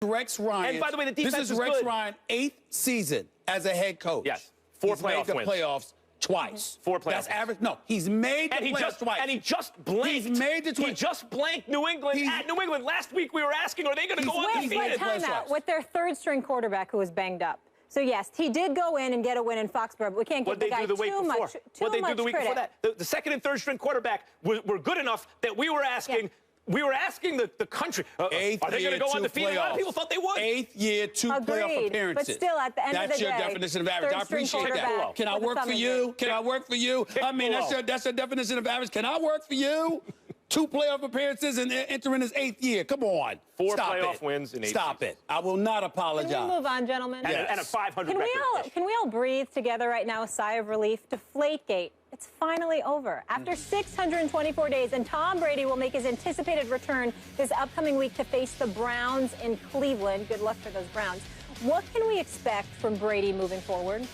Rex Ryan. And by the way, the defense this is is Rex good. Ryan's 8th season as a head coach. Yes, He's made the playoffs twice. 4 playoff That's wins. average. No, he's made the playoffs twice. And he just blanked. He's made the twice. He just blanked New England at New England. Last week we were asking, are they going to go undefeated? Wait, time out with their third-string quarterback who was banged up. So, yes, he did go in and get a win in Foxborough, but we can't give the guy too much credit. What they do the week before that? The second and third string quarterback were good enough that we were asking. Yeah. We were asking the country, are they going to go undefeated? A lot of people thought they would. 8th year, 2 playoff appearances. But still, at the end of the day, that's your definition of average. I appreciate that. Can I work for you? Can I work for you? I mean, that's your definition of average. Can I work for you? 2 playoff appearances and entering his 8th year. Come on. 4 playoff wins in 8 Stop it. I will not apologize. Can we move on, gentlemen? Yes. And a 500 record. Can we all breathe together right now, a sigh of relief? Deflategate. It's finally over. After 624 days, and Tom Brady will make his anticipated return this upcoming week to face the Browns in Cleveland. Good luck for those Browns. What can we expect from Brady moving forward?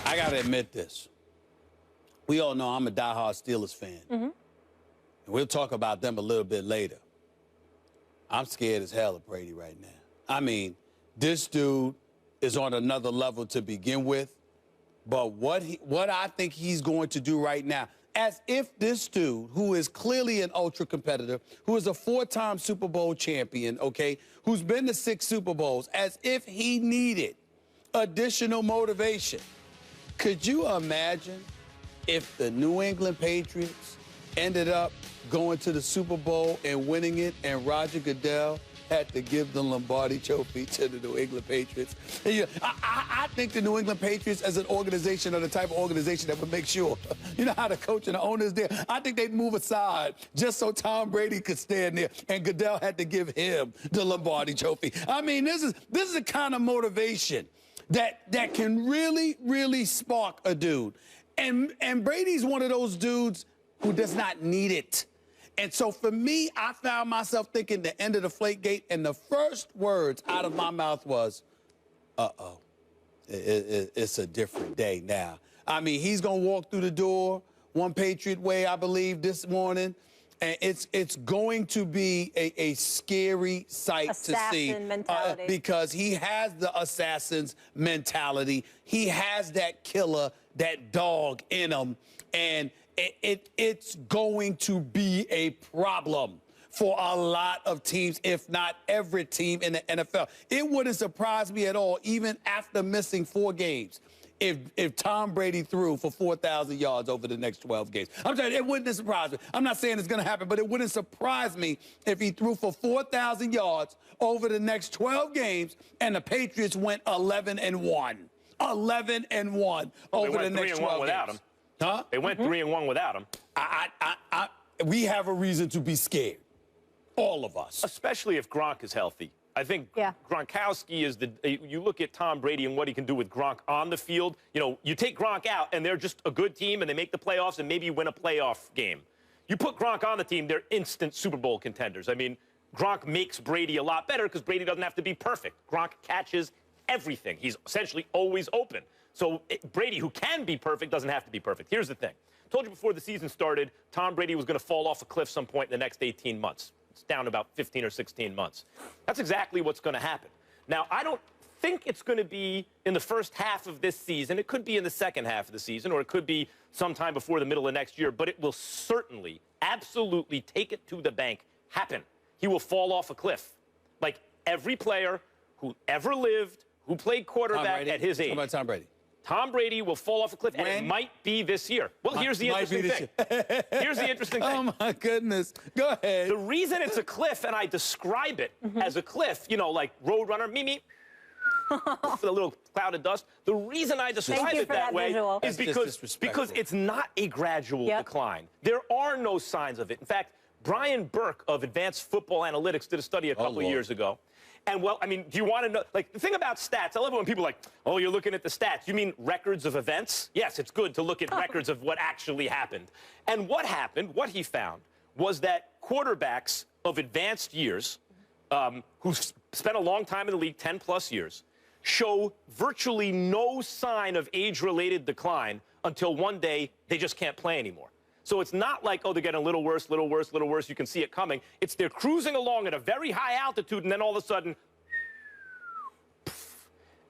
I got to admit this. We all know I'm a diehard Steelers fan. And we'll talk about them a little bit later. I'm scared as hell of Brady right now. I mean, this dude is on another level to begin with. But what I think he's going to do right now, as if this dude, who is clearly an ultra competitor, who is a 4-time Super Bowl champion, okay, who's been to 6 Super Bowls, as if he needed additional motivation. Could you imagine if the New England Patriots ended up going to the Super Bowl and winning it, and Roger Goodell had to give the Lombardi Trophy to the New England Patriots? I think the New England Patriots as an organization are the type of organization that would make sure, you know how the coach and the owners there, I think they'd move aside just so Tom Brady could stand there, and Goodell had to give him the Lombardi Trophy. I mean, this is the kind of motivation that can really, really spark a dude. And Brady's one of those dudes who does not need it. And so for me, I found myself thinking the end of the Deflategate, and the first words out of my mouth was, uh-oh, it's a different day now. I mean, he's going to walk through the door one Patriot way, I believe, this morning. And it's going to be a scary sight to see because he has the assassin's mentality. He has that killer, that dog in him, and it's going to be a problem for a lot of teams, if not every team in the NFL. It wouldn't surprise me at all, even after missing 4 games, if Tom Brady threw for 4,000 yards over the next 12 games. I'm telling you, it wouldn't surprise me. I'm not saying it's going to happen, but it wouldn't surprise me if he threw for 4,000 yards over the next 12 games and the Patriots went 11-1. 11-1 over the next 12 without games. Him. Huh? They went 3-1 without him. We have a reason to be scared. All of us. Especially if Gronk is healthy. I think Gronkowski is you look at Tom Brady and what he can do with Gronk on the field. You know, you take Gronk out and they're just a good team and they make the playoffs and maybe win a playoff game. You put Gronk on the team, they're instant Super Bowl contenders. I mean, Gronk makes Brady a lot better because Brady doesn't have to be perfect. Gronk catches everything. He's essentially always open. So Brady, who can be perfect, doesn't have to be perfect. Here's the thing. I told you before the season started, Tom Brady was going to fall off a cliff some point in the next 18 months. It's down about 15 or 16 months. That's exactly what's going to happen. Now, I don't think it's going to be in the first half of this season. It could be in the second half of the season, or it could be sometime before the middle of next year, but it will certainly, absolutely, take it to the bank, happen. He will fall off a cliff. Like every player who ever lived, who played quarterback at his age. How about Tom Brady? Tom Brady will fall off a cliff, and it might be this year. Well, here's the interesting thing. Here's the interesting thing. Oh, my goodness. Go ahead. The reason it's a cliff, and I describe it as a cliff, you know, like Roadrunner, me, with a little cloud of dust. The reason I describe it that way is because it's not a gradual decline. There are no signs of it. In fact, Brian Burke of Advanced Football Analytics did a study a couple of years ago. And, well, I mean, do you want to know, like, the thing about stats, I love it when people are like, oh, you're looking at the stats. You mean records of events? Yes, it's good to look at records of what actually happened. And what happened, what he found, was that quarterbacks of advanced years, who spent a long time in the league, 10-plus years, show virtually no sign of age-related decline until one day they just can't play anymore. So it's not like, oh, they're getting a little worse, little worse, little worse. You can see it coming. It's they're cruising along at a very high altitude, and then all of a sudden,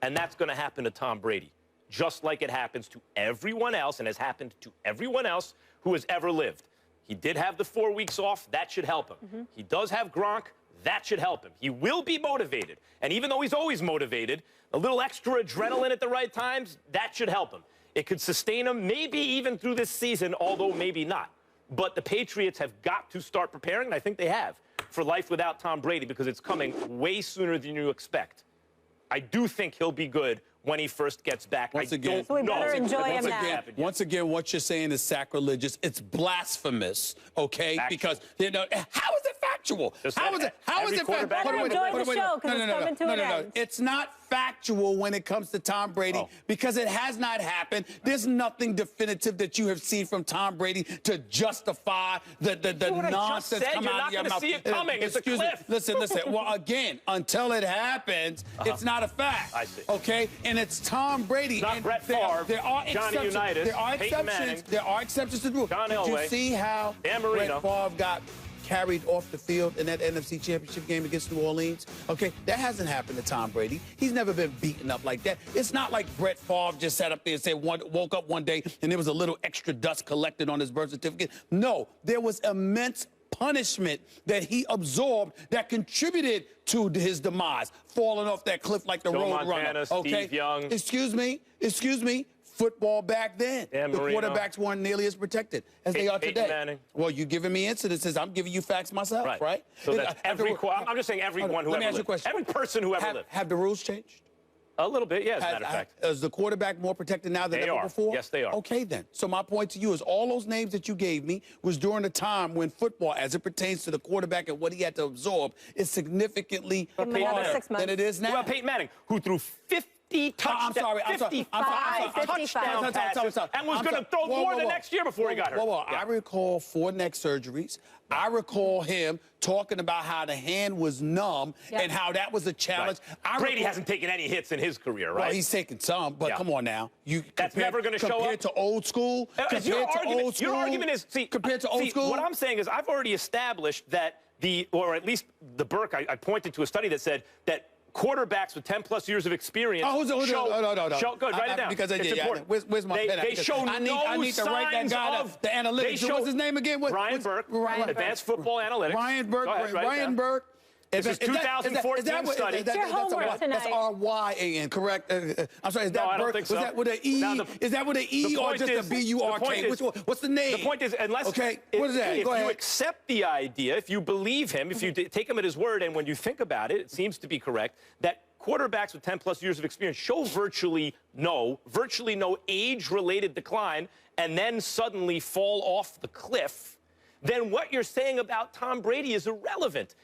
and that's going to happen to Tom Brady, just like it happens to everyone else and has happened to everyone else who has ever lived. He did have the 4 weeks off. That should help him. He does have Gronk. That should help him. He will be motivated. And even though he's always motivated, a little extra adrenaline at the right times, that should help him. It could sustain him maybe even through this season, although maybe not. But the Patriots have got to start preparing, and I think they have, for life without Tom Brady because it's coming way sooner than you expect. I do think he'll be good when he first gets back. Once again, so we better enjoy him now. Once again, what you're saying is sacrilegious. It's blasphemous, okay? Factual. Because, you know, how is it factual? How is it factual? Better enjoy the show because it's coming to an end. It's not factual when it comes to Tom Brady because it has not happened. There's nothing definitive that you have seen from Tom Brady to justify the nonsense come out of your mouth. You're not going to see it coming. It's a cliff. Listen. Well, again, until it happens, it's not a fact. I see. Okay? And it's Tom Brady. Not and Brett Favre, there are Johnny exceptions. Unitas, There are Peyton exceptions. Manning, There are exceptions to the rule. John Did Elway, you see how Dan Brett Marino. Favre got carried off the field in that NFC Championship game against New Orleans? Okay, that hasn't happened to Tom Brady. He's never been beaten up like that. It's not like Brett Favre just sat up there and said woke up one day and there was a little extra dust collected on his birth certificate. No, there was immense punishment that he absorbed that contributed to his demise, falling off that cliff like the Roadrunner. Okay, Steve Young. Excuse me. Football back then, the quarterbacks weren't nearly as protected as they are today. Manning. Well, you're giving me incidences. I'm giving you facts myself, right? So that's I'm just saying everyone who ever lived. Every person who ever lived. Have the rules changed? A little bit, yeah, as a matter of fact. Is the quarterback more protected now than ever before? Yes, they are. Okay, then. So my point to you is all those names that you gave me was during a time when football, as it pertains to the quarterback and what he had to absorb, is significantly harder than it is now. Well, Peyton Manning, who threw 55 touchdown passes and was going to throw more the next year before he got hurt. I recall 4 neck surgeries. I recall him talking about how the hand was numb and how that was a challenge. Brady hasn't taken any hits in his career, right? Well, he's taken some, but come on now. That's never going to show up. Compared to old school? Your argument is, compared to old school? What I'm saying is I've already established that or at least the Burke, I pointed to a study that said that quarterbacks with 10-plus years of experience no. Good, write it down. Because it's important. Where's my pen? They show I need to write that guy up. The analytics. What's his name again? Ryan Burke. Advanced Football Analytics. Ryan Burke. It's a 2014 study. It's your homework tonight. That's R-Y-A-N, correct? I'm sorry, is that I don't think so. Was that with an E? Is that with an E or just a B-U-R-K? What's the name? The point is, unless what is that? If you accept the idea, if you believe him, if you take him at his word, and when you think about it, it seems to be correct, that quarterbacks with 10-plus years of experience show virtually no age-related decline and then suddenly fall off the cliff, then what you're saying about Tom Brady is irrelevant.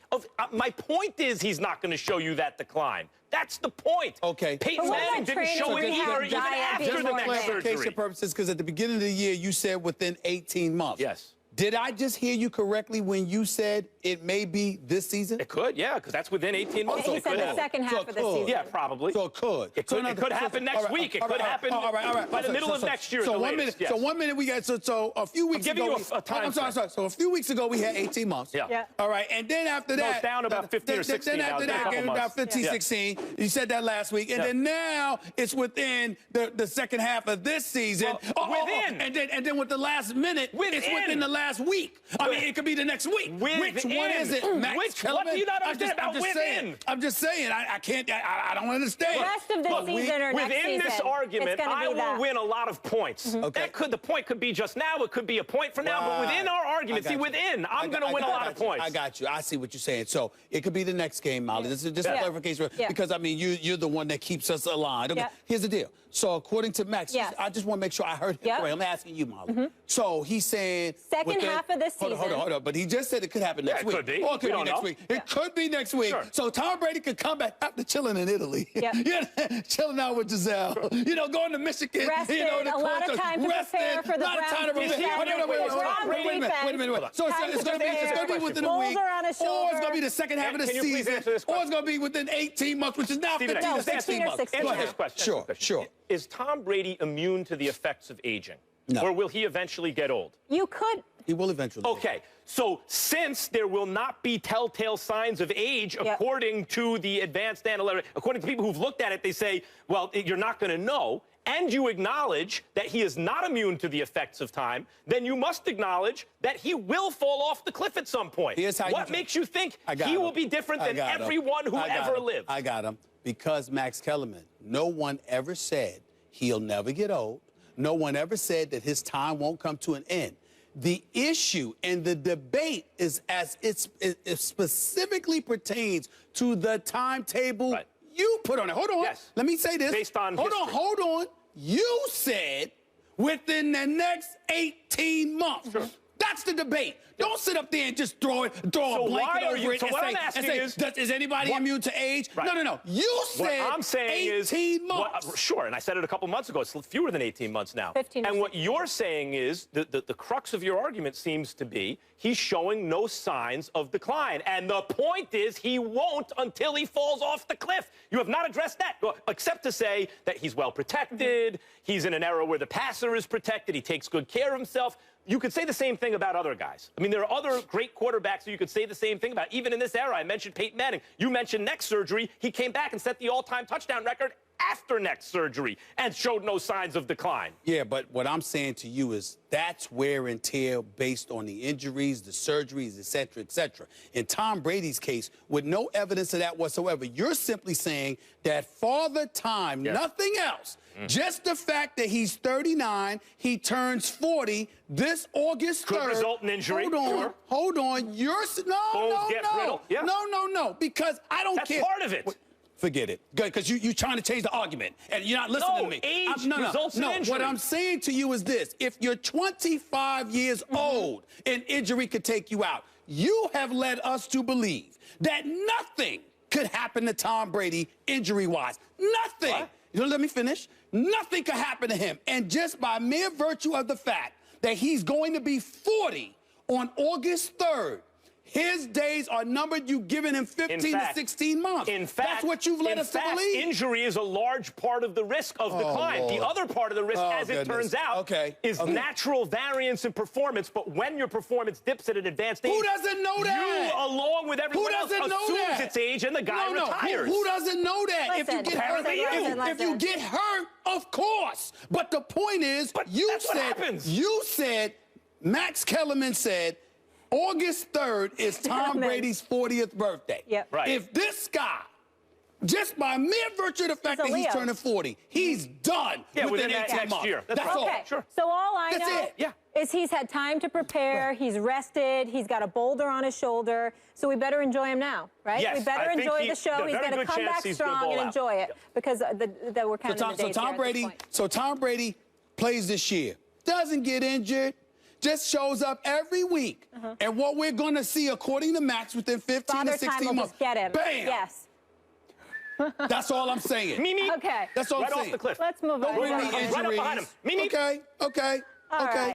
My point is he's not going to show you that decline. That's the point. Okay. Peyton Manning didn't show it either, even after the next surgery. Purposes, because at the beginning of the year, you said within 18 months. Yes. Did I just hear you correctly when you said it may be this season? It could, yeah, because that's within 18 months. He said the second half of the season. Yeah, probably. So it could. It could happen next week. It could happen by the middle of next year. So 1 minute. So 1 minute we got. So a few weeks ago. I'm giving you a time. I'm sorry. So a few weeks ago we had 18 months. Yeah. All right, and then after that, it's down about 15 or 16. Then after that, about 15, 16. You said that last week, and then now it's within the second half of this season. Within. And then with the last minute, it's within the last week. I mean, it could be the next week. Which one is it, Max? What do you not understand about within? I'm just saying. I can't. I don't understand. The rest of the season or next season. Within this argument, I will win a lot of points. Okay. The point could be just now. It could be a point from now. But within our argument, I'm going to win a lot of points. I got you. I see what you're saying. So it could be the next game, Molly. This is just a clarification. Because, I mean, you're the one that keeps us aligned. Okay. Here's the deal. So according to Max, I just want to make sure I heard him correct. I'm asking you, Molly. So he's saying second half of this season. Hold on. But he just said it could happen next week. It could be. Or it could be next week. It could be next week. Sure. So Tom Brady could come back after chilling in Italy. Chilling out with Giselle. Going to Michigan. Rested, a lot of time to prepare for the Browns. Wait a minute. So it's going to be within a week. Or it's going to be the second half of the season. Or it's going to be within 18 months, which is now 15 to 16 months. Answer this question. Sure. Is Tom Brady immune to the effects of aging? No. Or will he eventually get old? You could. He will eventually. Okay, so since there will not be telltale signs of age, according to the advanced analytics, according to people who've looked at it, they say, well, you're not going to know, and you acknowledge that he is not immune to the effects of time, then you must acknowledge that he will fall off the cliff at some point. What makes you think he will be different than everyone who ever lived? I got him. Because Max Kellerman, no one ever said he'll never get old. No one ever said that his time won't come to an end. The issue and the debate is as it specifically pertains to the timetable you put on it. Hold on. Yes. Let me say this. Based on Hold on. You said within the next 18 months. Sure. That's the debate. Don't sit up there and just throw a blanket over it and say, is anybody immune to age? Right. No. You said what I'm saying 18 months. Sure, and I said it a couple months ago. It's fewer than 18 months now. 15 and what you're saying is, the crux of your argument seems to be, he's showing no signs of decline. And the point is, he won't until he falls off the cliff. You have not addressed that, except to say that he's well protected, he's in an era where the passer is protected, he takes good care of himself. You could say the same thing about other guys. I mean, there are other great quarterbacks who you could say the same thing about. Even in this era, I mentioned Peyton Manning. You mentioned neck surgery. He came back and set the all-time touchdown record after neck surgery and showed no signs of decline. Yeah, but what I'm saying to you is that's wear and tear based on the injuries, the surgeries, et cetera, et cetera. In Tom Brady's case, with no evidence of that whatsoever, you're simply saying that Father Time, nothing else, just the fact that he's 39, he turns 40 this August 3rd. Could result in injury. Hold on. You're no, because I don't care. That's part of it. Forget it. Good, because you're trying to change the argument, and you're not listening to me. Age results in injury. What I'm saying to you is this. If you're 25 years old, an injury could take you out. You have led us to believe that nothing could happen to Tom Brady injury-wise. Nothing. What? You know, let me finish. Nothing could happen to him. And just by mere virtue of the fact that he's going to be 40 on August 3rd, his days are numbered. You've given him 15 to 16 months. In fact, that's what you've led us to believe. Injury is a large part of the risk of decline. Lord. The other part of the risk, as it turns out, is natural variance in performance. But when your performance dips at an advanced age, who doesn't know that? You, along with everyone else, assumes its age, and the guy retires. Who doesn't know that? Listen, if you get hurt, of course. But the point is, you said, Max Kellerman said, August 3rd is Tom Brady's 40th birthday. Yep. Right. If this guy, just by mere virtue of the fact that he's turning 40, he's done within that 18 next months. year. That's all. Okay. Sure. So all I know is he's had time to prepare, he's rested, he's got a boulder on his shoulder, so we better enjoy him now, right? Yes, we better enjoy the show. He's going to come back strong and enjoy it because we're counting the days So Tom Brady plays this year, doesn't get injured, just shows up every week. And what we're going to see, according to Max, within 15 to 16 months, just get him. Bam! Yes. That's all I'm saying. Mimi. Okay. That's all I'm saying. Off the cliff. Let's move on. Don't bring me Right up behind him. Mimi. Okay. All right.